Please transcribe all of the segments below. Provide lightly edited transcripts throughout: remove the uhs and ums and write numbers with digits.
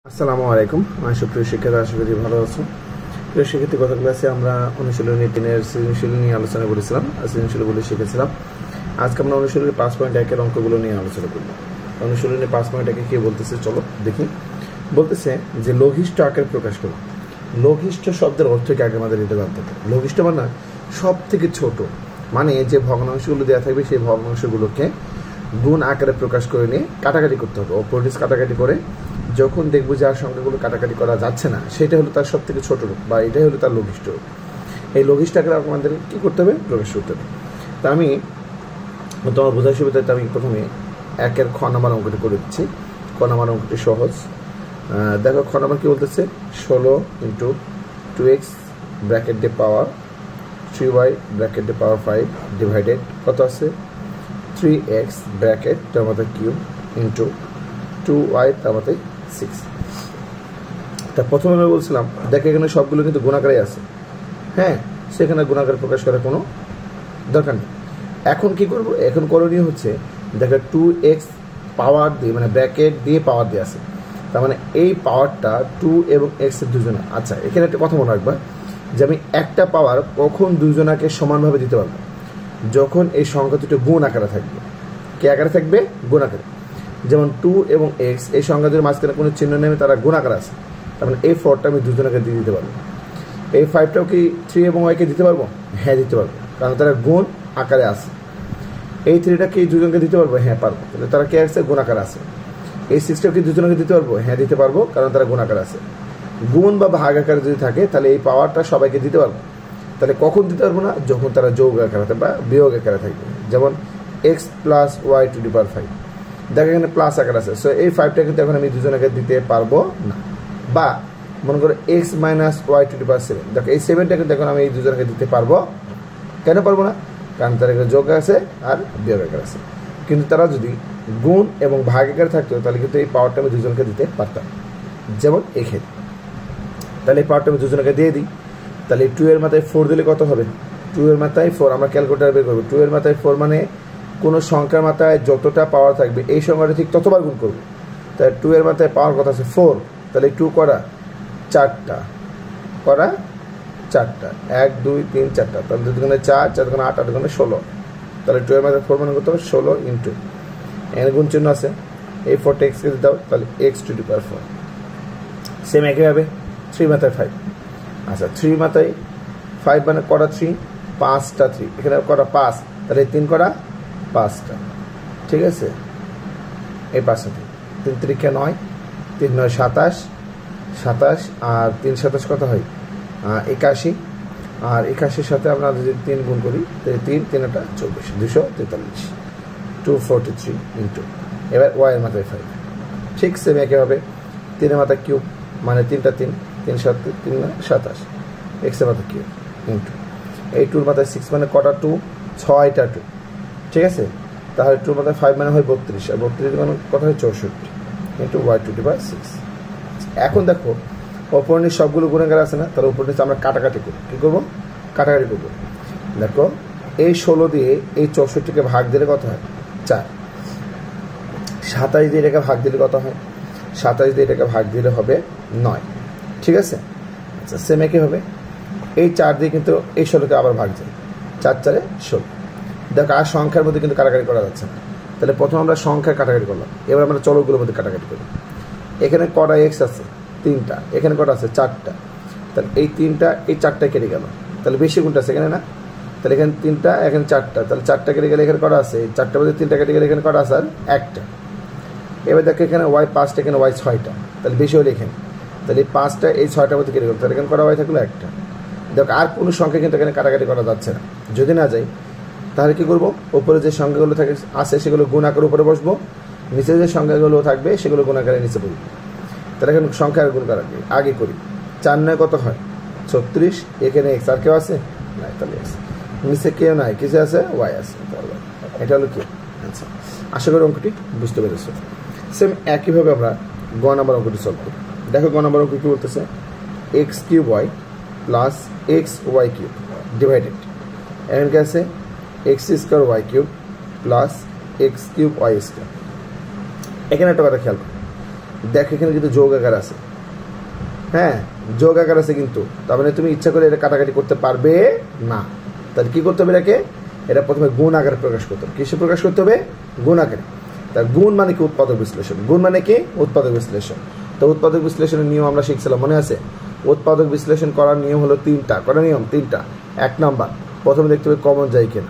আসসালামু আলাইকুম। সুপ্রিয় শিক্ষার্থী, আশা করি ভালো আছো। প্রিয় শিক্ষার্থী, গত ক্লাসে আমরা অনুশীলনী 3-এর সৃজনশীল নিয়ে আলোচনা করেছিলাম আর সৃজনশীলগুলো শিখেছিলাম। আজকে আমরা অনুশীলনী 5.1-এর অঙ্কগুলো নিয়ে আলোচনা করব। অনুশীলনী 5.1-এ কি বলতেছে চলো দেখি। বলতেছে যে লঘিষ্ঠ আকারে প্রকাশ করো। লঘিষ্ঠ শব্দের অর্থ কি আগে আমাদের এটা জানতে হবে। লঘিষ্ঠ মানে সব থেকে ছোট, মানে যে ভগ্নাংশগুলো দেওয়া থাকবে সেই ভগ্নাংশগুলোকে গুণ আকারে প্রকাশ করে নিয়ে কাটাকাটি করতে হবে। অপরদিকে কাটাকাটি করে যখন দেখবো যে আর সংখ্যাগুলো কাটাকাটি করা যাচ্ছে না, সেটা হলো তার সব থেকে ছোট রূপ বা এটাই হলো তার লঘিষ্ঠ রূপ। এই লঘিষ্ঠ আকারে আমাদের কী করতে হবে? প্রকাশ করতে হবে। তা আমি তোমার বোঝার সুবিধাতে আমি প্রথমে 1-এর খ নাম্বার অঙ্কটি করে দিচ্ছি। ক নাম্বার অঙ্কটি সহজ। দেখো খ নাম্বার কী বলতেছে, 16 × 2x ব্র্যাকেট দিয়ে পাওয়ার 3y ব্র্যাকেট দিয়ে পাওয়ার 5 ডিভাইডেড কত আছে 3x ব্র্যাকেট তার মধ্যে কিউব ইন্টু 2y তার মধ্যে 6। তা প্রথমে আমি বলছিলাম দেখো এখানে সবগুলো কিন্তু গুণাকারে আছে, হ্যাঁ, সেখানে গুণাকার প্রকাশ করার কোনো দরকার নেই। এখন কি করব? এখন করণীয় হচ্ছে দেখো 2x পাওয়ার দিয়ে মানে ব্র্যাকেট দিয়ে পাওয়ার দিয়ে আছে, তার মানে এই পাওয়ারটা 2 এবং x এর দুজনে। আচ্ছা, এখানে একটা কথা মনে রাখবা যে আমি একটা পাওয়ার কখন দুজনাকে সমানভাবে দিতে পারবো, যখন এই সংখ্যা দুটো গুণ আকারে থাকবে। কে আকারে থাকবে? গুণ আকারে। যেমন 2 এবং x এই সংখ্যা দুটোর মাঝখানে কোনো চিহ্ন নেমে তারা গুণ আকারে আছে, তার মানে এই 4টা আমি দুজনকে দিয়ে দিতে পারবো। এই 5টাও কি 3 এবং y-কে দিতে পারবো? হ্যাঁ দিতে পারবো, কারণ তারা গুণ আকারে আছে। এই 3টা কি দুজনকে দিতে পারবো? হ্যাঁ পারবো, তাহলে তারা কে আছে? গুণ আকারে আছে। এই 6টাও কি দুজনকে দিতে পারবো? হ্যাঁ দিতে পারবো, কারণ তারা গুণ আকারে আছে। গুণ বা ভাগ আকারে যদি থাকে তাহলে এই পাওয়ারটা সবাইকে দিতে পারবো। তাহলে কখন দিতে পারবো না? যখন তারা যৌগ আকারে বা বিয়োগ আকারে থাকবে। যেমন x + y⁵। দেখো এখানে প্লাস আকার আছে, সো এই 5টা কিন্তু এখন আমি দুজনকে দিতে পারবো না। বা মনে করো x - y⁵। দেখো এই 7টা কিন্তু এখন আমি এই দুজনকে দিতে পারবো। কেন পারবো না? কারণ তার এখানে যোগ আছে আর বিয়োগ আকার আছে। কিন্তু তারা যদি গুণ এবং ভাগ আকারে থাকতো তাহলে কিন্তু এই পাওয়ারটা আমি দুজনকে দিতে পারতাম। যেমন এখানে তাহলে এই পাওয়ারটা আমি দুজনকে দিয়ে দিই। তাহলে 2 এর মাথায় 4 দিলে কত হবে? 2 এর মাথায় 4 আমরা ক্যালকুলেটার বের করবো। 2 এর মাথায় 4 মানে কোনো সংখ্যার মাথায় যতটা পাওয়ার থাকবে এই সংখ্যাটা ঠিক ততবার গুণ করবো। তাই 2 এর মাথায় পাওয়ার কথা আছে 4, তাহলে 2 করা 4টা করা 4টা 1 2 3 4টা, তাহলে 2 দুগুণে 4 4 দুগুণে 8 8 দুগুণে 16। তাহলে 2 এর মাথায় 4 মানে কত? 16 ইন্টু এর গুণ চিহ্ন আছে, এই 4টা এক্সকে দিতে দাও, তাহলে x⁴। সেম একইভাবে 3 মাথায় 5। আচ্ছা 3 মাথায় 5 মানে করা 3 5টা 3 এখানে করা 5, তাহলে 3 করা 5টা, ঠিক আছে। এই 5টা 3 3 9 3 9 27 27 আর 3 27 কত হয়? 81। আর 81-র সাথে আমরা যদি 3 গুণ করি তাহলে 3 3টা 24 243 243 ইন্টু এবার y এর মাথায় 5। ঠিক সেম একইভাবে 3 এর মাথায় কিউব মানে 3টা 3 3 7 3 27 x এর মাথায় কিউব ইন্টু এই 2 এর মাথায় 6 মানে কটা 2 6টা 2, ঠিক আছে। তাহলে 2 এর মাথায় 5 মানে হয় 32 আর 32 মানে কত হয় 64 ইন্টু y⁵। এখন দেখো ওপর নিচ সবগুলো গুণাকার আছে না, তাহলে উপর নিচে আমরা কাটাকাটি করি। কী করবো? কাটাকাটি করবো। দেখো এই 16 দিয়ে এই 64কে ভাগ দিলে কত হয়? 4। 27 দিয়ে এটাকে ভাগ দিলে কত হয়? 27 দিয়ে এটাকে ভাগ দিলে হবে 9, ঠিক আছে। আচ্ছা সেম একই হবে এই 4 দিয়ে কিন্তু এই 16কে আবার ভাগ যায়, 4 4 16। দেখো আর সংখ্যার মধ্যে কিন্তু কাটাকাটি করা যাচ্ছে না, তাহলে প্রথম আমরা সংখ্যার কাটাকাটি করলাম, এবার আমরা চলকগুলোর মধ্যে কাটাকাটি করি। এখানে কটা এক্স আছে? 3টা। এখানে কটা আছে? 4টা। তাহলে এই 3টা এই 4টা কেটে গেল, তাহলে বেশি গুণটা আছে এখানে না, তাহলে এখানে 3টা এখানে 4টা, তাহলে 4টা কেটে গেলে এখানে কটা আছে? এই 4টার মধ্যে 3টা কেটে গেলে এখানে কটা আছে? আর 1টা। এবার দেখো এখানে y 5টা এখানে y 6টা, তাহলে বেশি হলে এখানে, তাহলে এই 5টা এই 6টার মধ্যে কেটে গেল, তাহলে এখানে কটা y থাকলো? 1টা। দেখো আর কোনো সংখ্যা কিন্তু এখানে কাটাকাটি করা যাচ্ছে না। যদি না যায় তাহলে কী করবো? উপরে যে সংখ্যাগুলো থাকে আছে সেগুলো গুণ আকারের উপরে বসবো, নিচে যে সংখ্যাগুলো থাকবে সেগুলো গুণ আকারে নিচে পড়বে। তাহলে এখানে সংখ্যার গুণ আগে আগে করি। 4 9 কত হয়? 36। এখানে এক্স আর কেউ আছে? নাই, তাহলে এক্স। নিচে কেউ নাই, কিছু আছে? ওয়াই আছে। এটা হলো কি? আচ্ছা আশা করি অঙ্কটি বুঝতে পেরেছো। সেম একইভাবে আমরা গ নাম্বার অঙ্কটি সলভ করি। দেখো গ নাম্বার অঙ্ক কী বলতেছে, x³ y + xy³ ডিভাইডেড এখানে কি আছে? x² y³ + x³ y²। এখানে একটা কথা খেয়াল করো, দেখ এখানে কিন্তু যোগ আকার আছে, হ্যাঁ যোগ আকার আছে, কিন্তু তার মানে তুমি ইচ্ছা করে এটা কাটাকাটি করতে পারবে না। তাহলে কি করতে হবে এটাকে? এটা প্রথমে গুণ আকারে প্রকাশ করতে হবে। কিসে প্রকাশ করতে হবে? গুণ আকারে। তার গুণ মানে কি? উৎপাদক বিশ্লেষণ। গুণ মানে কি? উৎপাদক বিশ্লেষণ। তো উৎপাদক বিশ্লেষণের নিয়ম আমরা শিখছিলাম, মনে আছে? উৎপাদক বিশ্লেষণ করার নিয়ম হলো তিনটা। কটা নিয়ম? তিনটা। 1 নাম্বার, প্রথমে দেখতে হবে কমন যায় কিনা।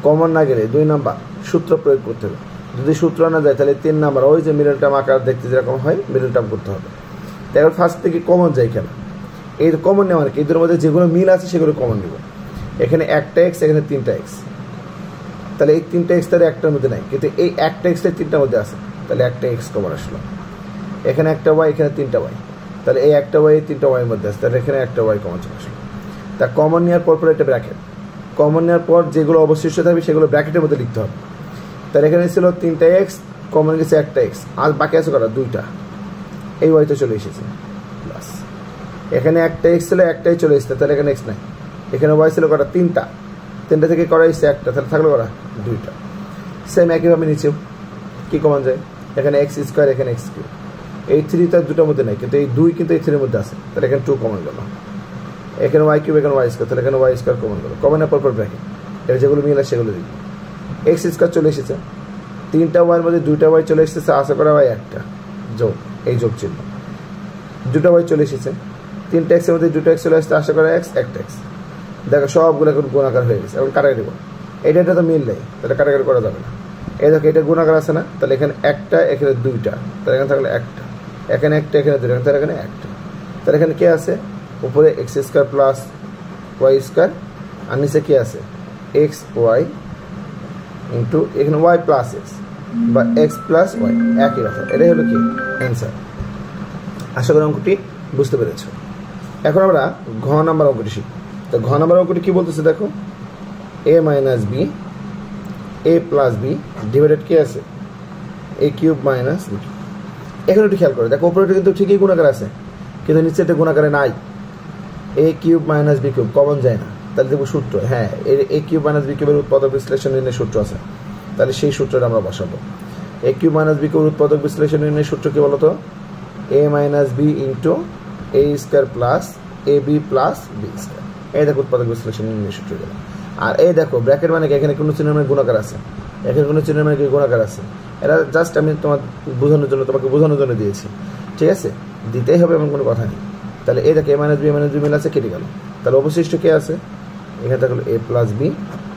কমন না গেলে 2 নাম্বার সূত্র প্রয়োগ করতে হবে। যদি সূত্র না যায় তাহলে 3 নাম্বার ওই যে মিডল টার্ম আকার দেখতে যেরকম হয় মিডল টার্ম করতে হবে। তারপর ফার্স্ট থেকে কমন যায় কিনা। এই কমন নেওয়ার কি? এদের মধ্যে যেগুলো মিল আছে সেগুলো কমন নেব। এখানে একটা এক্স, এখানে 3টা এক্স, তাহলে এই 3টা এক্স তাহলে একটার মধ্যে নাই, কিন্তু এই একটা এক্স 3টার মধ্যে আছে, তাহলে একটা এক্স কমন আসলো। এখানে একটা ওয়াই, এখানে 3টা ওয়াই, তাহলে এই একটা ওয়াই 3টা ওয়াইয়ের মধ্যে আছে, তাহলে এখানে একটা ওয়াই কমন চলে আসলো। তা কমন নেওয়ার পর একটা ব্র্যাকেট, কমন নেওয়ার পর যেগুলো অবশিষ্ট থাকবে সেগুলো ব্র্যাকেটের মধ্যে লিখতে হবে। তাহলে এখানে ছিল 3টা এক্স, কমন গেছে একটা এক্স, আর বাকি আছে কটা? 2টা। এই ওয়াই তো চলে এসেছে প্লাস, এখানে একটা এক্স ছিল, একটাই চলে এসেছে, তাহলে এখানে এক্স নাই। এখানে ওয়াই ছিল কটা? 3টা, 3টা থেকে করা এসছে একটা, তাহলে থাকলো কটা? 2টা। সেম একইভাবে নিচেও কি কমন যায়? এখানে এক্স স্কোয়ার, এখানে এক্স কিউব। এই 3 তার 2টার মধ্যে নাই, কিন্তু এই 2 কিন্তু এই 3-এর মধ্যে আছে, তাহলে এখানে 2 কমন গেল। এখানে ওয়াই কিউব, এখানে ওয়াই স্কোয়ার, তাহলে এখানে ওয়াই স্কোয়ার কমন গেল। কমনের পর ব্র্যাকেট, এর যেগুলো মিল আছে সেগুলো দিবি। এক্স স্কোয়ার চলে এসেছে, 3টা ওয়াইয়ের মধ্যে 2টা ওয়াই চলে এসেছে, আশা করা ওয়াই একটা যোগ, এই যোগ চিহ্ন। 2টা ওয়াই চলে এসেছে, 3টা এক্সের মধ্যে 2টা এক্স চলে আসছে, আশা করা এক্স, একটা এক্স। দেখো সবগুলো এখন গুণাকার হয়ে গেছে, এখন কাটাকাটি করবো। এটা তো মিল নেই, তাহলে কাটাকাটি করা যাবে না। এই দেখো এটা গুণাকার আছে না, তাহলে এখানে একটা, এখানে 2টা, তাহলে এখানে থাকলে একটা, এখানে একটা, এখানে 2টা, তাহলে এখানে একটা। তাহলে এখানে কে আছে? উপরে x square plus y square, আর নিচে কি আছে? এক্স ওয়াই ইন্টু এখানে ওয়াই প্লাস এক্স বা এক্স প্লাস ওয়াই, একই কথা। এটাই হলো কি অ্যান্সার। আশা করি অঙ্কটি বুঝতে পেরেছ। এখন আমরা ঘ নাম্বার অঙ্কটি শিখব। তো ঘ নাম্বার অঙ্কটি কি বলতেছে দেখো, এ মাইনাস বি, এ প্লাস বি ডিভাইডেড কি আছে? এ কিউব মাইনাস বি। এখন একটু খেয়াল করে দেখো, উপরে কিন্তু ঠিকই গুণাকার আছে, কিন্তু নিচে এটা গুণাকারে নাই। A cube minus b cube common যায় না, তাহলে দেখবো সূত্র, হ্যাঁ এ কিউব মাইনাস বি কিউবের উৎপাদক বিশ্লেষণ নির্ণয় সূত্র আছে, তাহলে সেই সূত্রটা আমরা বসাবো। এ কিউব মাইনাস বি কিউবের উৎপাদক বিশ্লেষণ নির্ণয় সূত্র কি বলতো? এ minus b into a square plus a b plus b square. এই দেখো উৎপাদক বিশ্লেষণ নির্ণয় সূত্র গেল। আর এই দেখো ব্র্যাকেট মানে এখানে কোনো চিহ্নের মানে গুণাকার আছে, এখানে কোনো চিহ্নের মানে গুণাকার আছে। এটা জাস্ট আমি তোমার বোঝানোর জন্য, তোমাকে বোঝানোর জন্য দিয়েছি, ঠিক আছে? দিতেই হবে এমন কোনো কথা নেই। তাহলে এই দেখো এ মাইনাস বি মিল আছে, কেটে গেল। তাহলে অবশিষ্ট কে আছে? এখানে থাকলো এ প্লাস বি,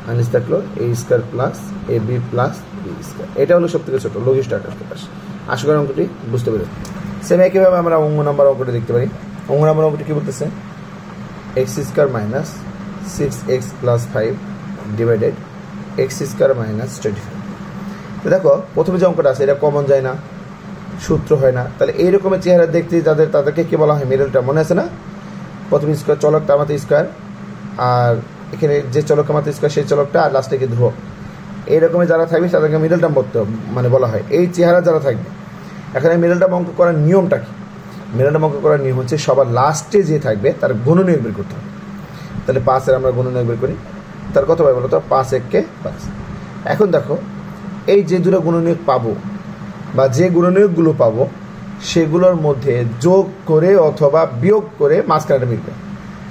আর নিচে থাকলো এ square plus a b plus b square. এটা হলো সব থেকে ছোট লঘিষ্ঠ আকার প্রকাশ। আশা করি অঙ্কটি বুঝতে পেরে। সেম একইভাবে আমরা অঙ্গ নাম্বার অঙ্কটি দেখতে পারি। অঙ্গ নাম্বার অঙ্কটি কি বলতেছে? X square minus 6x plus 5 divided x square minus 25। তো দেখো প্রথমে যে অঙ্কটা আছে এটা কমন যায় না, সূত্র হয় না, তাহলে এইরকমের চেহারা দেখতে তাদেরকে কি বলা হয়? মিডলটা মনে আছে না? প্রথমে স্কোয়ার, চলক তামাতে স্কোয়ার, আর এখানে যে চলক আমাতে স্কোয়ার সেই চলকটা, আর লাস্টে কি ধ্রুবক। এইরকমের যারা থাকবে তাদেরকে মিডল টার্ম মানে বলা হয়। এই চেহারা যারা থাকবে, এখানে মিডল টার্ম অঙ্ক করার নিয়মটা কি? মিডল টার্ম অঙ্ক করার নিয়ম হচ্ছে সবার লাস্টে যে থাকবে তার গুণনীয়ক বের করতে হবে। তাহলে 5-এর আমরা গুণনীয়ক বের করি, তার কত পাই বলো তো? 5-1 5। এখন দেখো এই যে দুটো গুণনীয়ক পাবো বা যে গুণনীয়কগুলো পাবো সেগুলোর মধ্যে যোগ করে অথবা বিয়োগ করে মাঝখানে মিলবে।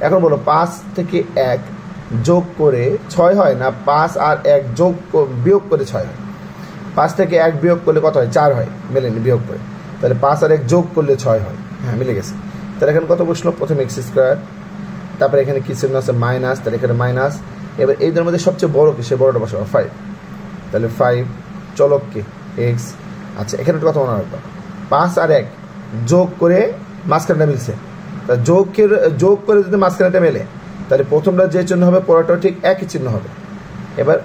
এখন বলো 5 থেকে 1 যোগ করে 6 হয় না 5 আর 1 বিয়োগ করে 6 হয়? 5 থেকে 1 বিয়োগ করলে কত হয়? 4 হয়, মেলেনি বিয়োগ করে। তাহলে 5 আর 1 যোগ করলে 6 হয়, হ্যাঁ মিলে গেছে। তাহলে এখানে কত বসলো? প্রথমে এক্স স্কোয়ার, তারপরে এখানে কি চিহ্ন আছে? মাইনাস, তাহলে এখানে মাইনাস। এবার এইদের মধ্যে সবচেয়ে বড় কি? সে বড়টা বসাবো 5, তাহলে 5 চলক কি? এক্স। আচ্ছা এখানে একটা কথা মনে রাখবো, 5 আর 1 যোগ করে মাঝখানটা মিলছে, তা যোগ করে যদি মাঝখানটা মেলে তাহলে প্রথমটা যে চিহ্ন হবে পরেরটাও ঠিক একই চিহ্ন হবে। এবার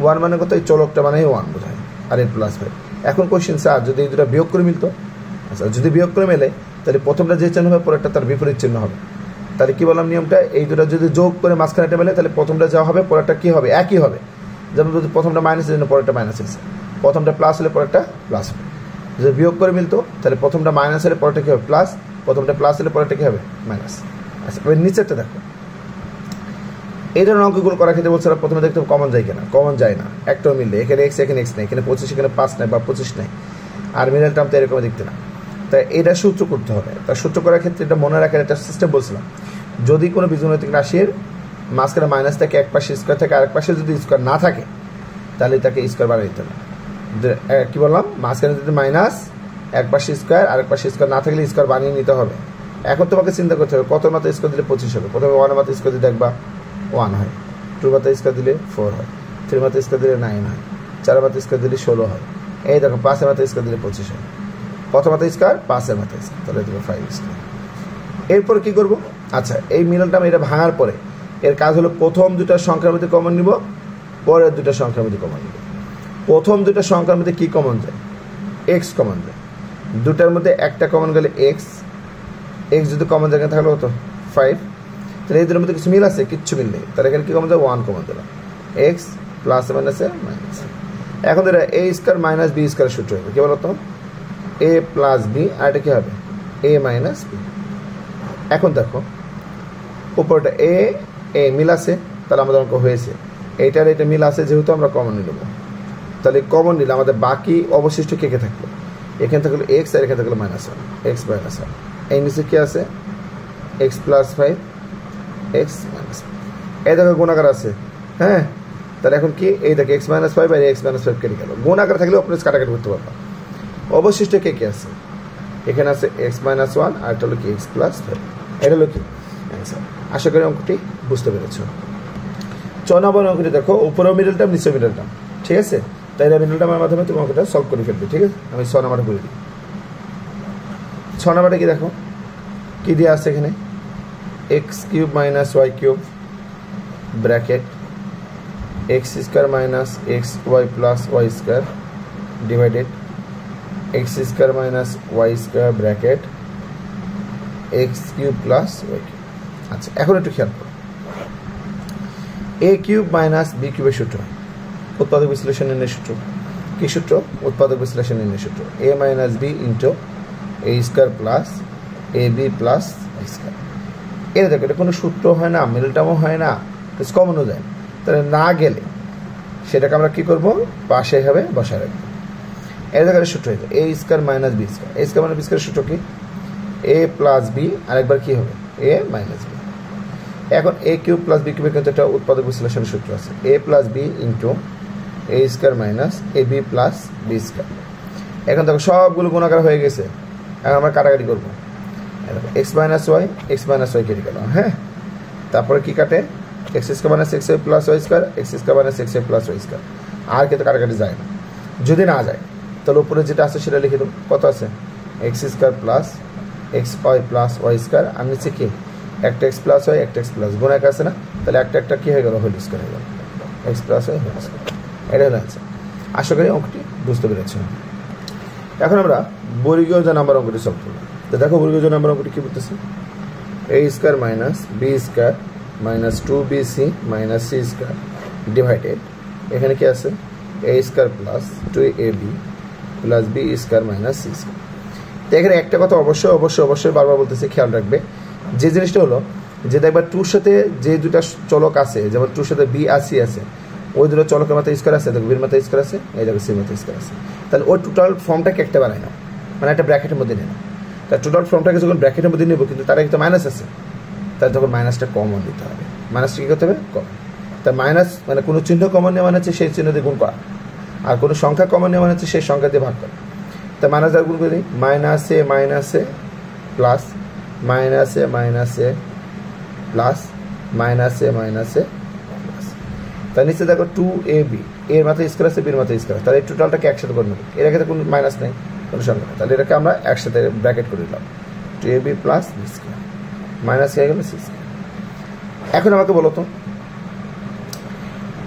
1 মানে কত? এই চলকটা মানে 1 বোঝায়, আর এর প্লাস 5। এখন কোশ্চেন স্যার যদি এই দুটো বিয়োগ করে মিলতো, আচ্ছা যদি বিয়োগ করে মেলে তাহলে প্রথমটা যে চিহ্ন হবে পরেরটা তার বিপরীত চিহ্ন হবে। তাহলে কি বললাম নিয়মটা? এই দুটো যদি যোগ করে মাঝখানেটা মেলে তাহলে প্রথমটা যা হবে পরেরটা কি হবে? একই হবে। যেমন যদি প্রথমটা মাইনাসের জন্য পরেরটা মাইনাস এসেছে, প্রথমটা প্লাস হলে পরেরটা প্লাস হবে। যদি বিয়োগ করে মিলতো তাহলে প্রথমটা মাইনাস হলে পরেরটা কী হবে? প্লাস, প্রথমটা প্লাস হলে পরেরটা কী হবে? মাইনাস। আচ্ছা এবার নিচেরটা দেখো, এই ধরনের অঙ্কগুলো করার ক্ষেত্রে বলছে প্রথমে দেখতে কমন যায় কিনা? কমন যায় না, একটাও মিললে। এখানে এক্স, এখানে এক্স নেই, এখানে 25, এখানে 5 নাই বা 25 নাই, আর মিডল টার্ম তো এরকম দেখতে না। তাই এটা সূত্র করতে হবে। তার সূত্র করার ক্ষেত্রে এটা মনে রাখার একটা সিস্টেম বলছিলাম, যদি কোনো বীজগণিতিক রাশির মাঝখানে মাইনাস থাকে, এক পাশে স্কোয়ার থাকে, আরেক পাশে যদি স্কোয়ার না থাকে তাহলে তাকে স্কোয়ার বানিয়ে দিতে হবে। কি বললাম, মাঝখানে যদি মাইনাস, এক পাশে স্কোয়ার, আরেক পাশে স্কোয়ার না থাকলে স্কোয়ার বানিয়ে নিতে হবে। এখন তোমাকে চিন্তা করতে হবে কত মাত্রা স্কোয়ার দিলে 25 হবে। প্রথমে 1 মাত্রা স্কোয়ার দিলে দেখবা 1 হয়, 2 মাত্রা স্কোয়ার দিলে 4 হয়, 3 মাত্রা স্কোয়ার দিলে 9 হয়, 4 মাত্রা স্কোয়ার দিলে 16 হয়। এই দেখো 5 মাত্রা স্কোয়ার দিলে 25 হয়। কত মাত্রা স্কোয়ার? 5 মাত্রা স্কোয়ার, তাহলে দেখো 5 স্কোয়ার। এরপর কি করব? আচ্ছা, এই মিডল টার্ম এটা ভাঙার পরে এর কাজ হলো প্রথম দুটো সংখ্যার মধ্যে কমন নিব, পরের দুটো সংখ্যার মধ্যে কমন নিব। প্রথম দুটো সংখ্যার মধ্যে কি কমন যায়? এক্স কমন যায়। দুটার মধ্যে একটা কমন গেলে এক্স, এক্স যদি কমন যায় তাহলে কত? 5। তাহলে এই দুটোর মধ্যে কিছু মিল আছে? কিচ্ছু মিল নেই। তাহলে এখানে কি কমন যায়? 1 কমন দিলাম। এক্স প্লাস মাইনাসে মাইনাস। এখন এটা এ স্কোয়ার মাইনাস বি স্কোয়ার সূত্র হবে। কি বলতো? এ প্লাস বি, আর এটা কি হবে? এ মাইনাস বি। এখন দেখো উপরটা এ এ মিল আছে, তাহলে আমাদের অঙ্ক হয়েছে। এইটার এটা মিল আছে, যেহেতু আমরা কমন নিয়ে নেবো। তাহলে কমন নিলে আমাদের বাকি অবশিষ্ট কে কে থাকলো? এখানে থাকলো এক্স, আর এখানে থাকলো -1, এক্স -1। এই নিচে কি আছে? X plus 5, x minus. এই দেখো গুণাকার আছে, হ্যাঁ। তাহলে এখন কি? এই দেখো এক্স -5 আর এক্স -5 কেটে গেল। গুণাকার থাকলে অপরেজ কাটাকাটি করতে পারবা। অবশিষ্ট কে কে আছে? এখানে আছে এক্স -1, আর এটা হলো কি এক্স প্লাস 5। এটা হলো কি অ্যান্সার। আশা করি অঙ্কটি বুঝতে পেরেছ। 6 নম্বর অঙ্কটি দেখো, উপরেও মিডল টার্ম, নিচেও মিডল টার্ম, ঠিক আছে। তাই মিডল টার্মের মাধ্যমে তুমি অঙ্কটা সলভ করে ফেলবে, ঠিক আছে। আমি 6 নম্বরটা করে দিই। 6 নম্বরটা কি দেখো, কি দিয়ে আছে এখানে? X cube minus y cube bracket x square minus x y plus y square divided x square minus y square bracket x cube plus y cube. আচ্ছা, এখন একটু খেয়াল করো, এ কিউব মাইনাস বি কিউবের সূত্র, উৎপাদক বিশ্লেষণ নির্ণয় সূত্র। কি সূত্র? উৎপাদক বিশ্লেষণ নির্ণয় সূত্র। A minus b into a square plus a b plus i square. এটা দেখো, এটা কোনো সূত্র হয় না, মিডল টার্মও হয় না, কমনও যায়। তাহলে না গেলে সেটাকে আমরা কী করবো? পাশে হবে বসায় রাখবো। এর জায়গায় সূত্র হয়ে যায় a square minus b square. A square minus b square সূত্র কি? এ প্লাস বি, আরেকবার কি হবে? এ মাইনাস বি। এখন এ কিউব প্লাস বি কিউবের কিন্তু একটা উৎপাদক বিশ্লেষণের সূত্র আছে, এ plus B into a square minus A b plus b square. এখন দেখো সবগুলো গুণাকার হয়ে গেছে, এখন আমরা কাটাকাটি করবো। এক্স মাইনাস ওয়াই কেটে গেল, হ্যাঁ। তারপরে কি কাটে? X square minus x y plus y square, x square minus x y plus y square. আর কিন্তু কাটাকাটি যায় না। যদি না যায় তাহলে উপরে যেটা আছে সেটা লিখে দেবো। কত আছে? X square plus x y plus y square, আর নিচে কি? একটা এক্স প্লাস ওয়াই, একটা এক্স প্লাস, গুণ এক আছে না, তাহলে একটা একটা কী হয়ে গেল? হোল স্কোয়ার হয়ে গেল, x plus y whole square. এটা হলো আছে। আশা করি অঙ্কটি বুঝতে পেরেছ। এখন আমরা বর্গীয় যে নাম্বার অঙ্কটি সলভ করবো। তো দেখো বর্গীয় যে নাম্বার অঙ্কটি কী বলতেছে? A square minus b square minus 2bc minus c square divided, এখানে কি আছে? A square plus 2ab plus b square minus c square. তো এখানে একটা কথা অবশ্যই বারবার বলতেছে, খেয়াল রাখবে। যে জিনিসটা হলো যে দেখবা টুর সাথে যে দুটা চলক আছে, যেমন টুর সাথে বি আর সি আছে, ওই দুটো চলকের মাথায় স্কোয়ার আছে, দেখো বির মাথায় স্কোয়ার আছে, এই দেখো সির মাথায় স্কোয়ার আছে। তাহলে ওই টোটাল ফর্মটাকে একটা বানায় না, মানে একটা ব্র্যাকেটের মধ্যে নেই না। তার টোটাল ফর্মটাকে যখন ব্র্যাকেটের মধ্যে নেবো, কিন্তু তার একটা মাইনাস আছে, তাহলে তখন মাইনাসটা কমন দিতে হবে। মাইনাসটা কী করতে হবে? কমন। তার মাইনাস মানে কোনো চিহ্ন কমন নেওয়া মানে হচ্ছে সেই চিহ্ন দিয়ে গুণ করা, আর কোনো সংখ্যা কমন নেওয়া মানে হচ্ছে সেই সংখ্যা দিয়ে ভাগ করা। তা মাইনাস দ্বারা গুণ করে দিই, মাইনাসে মাইনাসে প্লাস মাইনাসে মাইনাসে প্লাস মাইনাসে মাইনাসে প্লাস। তার নিচে দেখো 2ab, এর মাথায় স্কোয়ার আছে, বির মাথায় স্কোয়ার, তাহলে এই টোটালটাকে একসাথে করে নেব। এর আগে কোনো মাইনাস নেই, কোনো সংখ্যা নেই, তাহলে এটাকে আমরা একসাথে ব্র্যাকেট করে দিলাম, 2ab plus b square minus হয়ে গেল সি স্কোয়ার। এখন আমাকে বলো তো,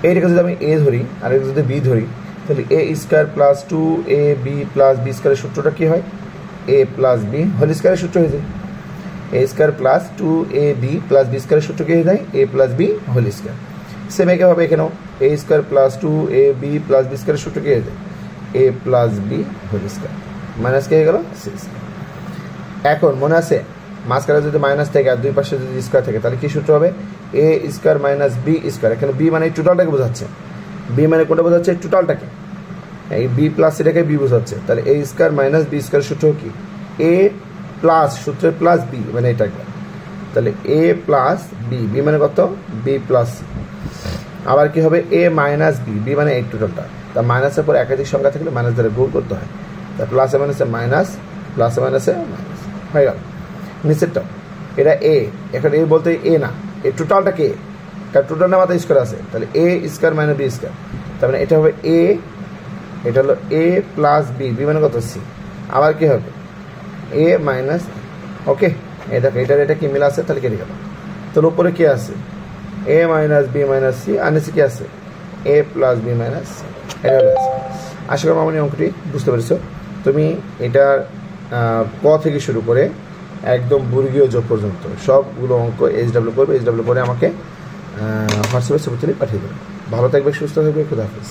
এইটাকে যদি আমি এ ধরি আর এটা যদি বি ধরি, তাহলে a square plus 2ab plus b স্কোয়ারের সূত্রটা কী হয়? এ প্লাস বি হোল স্কোয়ারের সূত্র হয়ে যায়। A square plus 2ab plus b স্কোয়ারের সূত্র কী হয়ে যায়? A plus b whole square. Same একইভাবে এখানেও a square plus 2ab plus b স্কোয়ারের সূত্র কী হয়ে যায়? A plus b whole square minus কী হয়ে গেল? C square. এখন মনে আছে মাঝখানে যদি মাইনাস থাকে আর দুই পাশে যদি স্কোয়ার থাকে, তাহলে কী সূত্র হবে? এ স্কোয়ার মাইনাস বি স্কোয়ার। এখানে বি মানে এই টোটালটাকে বোঝাচ্ছে, বি মানে কোনটা বোঝাচ্ছে? টোটালটাকে। এই বি প্লাস এটাকে বি বোঝাচ্ছে, তাহলে a square minus b square সূত্র কি? এ প্লাস সূত্রের প্লাস বি মানে এটা তাহলে এ প্লাস বি, বি মানে কত বি প্লাস সি। আবার কি হবে এ মাইনাস বি, বি মানে এই টোটালটা, তা মাইনাসের পর একাধিক সংখ্যা থাকলে মাইনাস দ্বারা গুণ করতে হয়, তা প্লাসে মাইনাসে মাইনাস, প্লাসে মাইনাসে মাইনাস হয়ে গেল। নিচেরটা এটা এ, এখন এ বলতে এ না, এই টোটালটা কে, কারণ টোটালটা মাত্র স্কোয়ার আছে, তাহলে a square minus b square, তার মানে এটা হবে এ, এটা হলো এ প্লাস বি, বি মানে কত সি। আবার কি হবে এ মাইনাস, ওকে এই দেখো এটা কি মিল আছে, তাহলে কেটে গেল। তোর উপরে কি আছে এ মাইনাস বি মাইনাস সি, আর নিচে কি আছে এ প্লাস বি মাইনাস সি। এটা হলো আশা করি আমার অঙ্কটি বুঝতে পেরেছো। তুমি এটার ক থেকে শুরু করে একদম বর্গীয় যোগ পর্যন্ত সবগুলো অঙ্ক এইচডাব্লিউ করবে, এইচডাব্লিউ করে আমাকে হোয়াটসঅ্যাপে ছবি তুলে পাঠিয়ে দেবে। ভালো থাকবে, সুস্থ থাকবে, খুদা হাফেজ।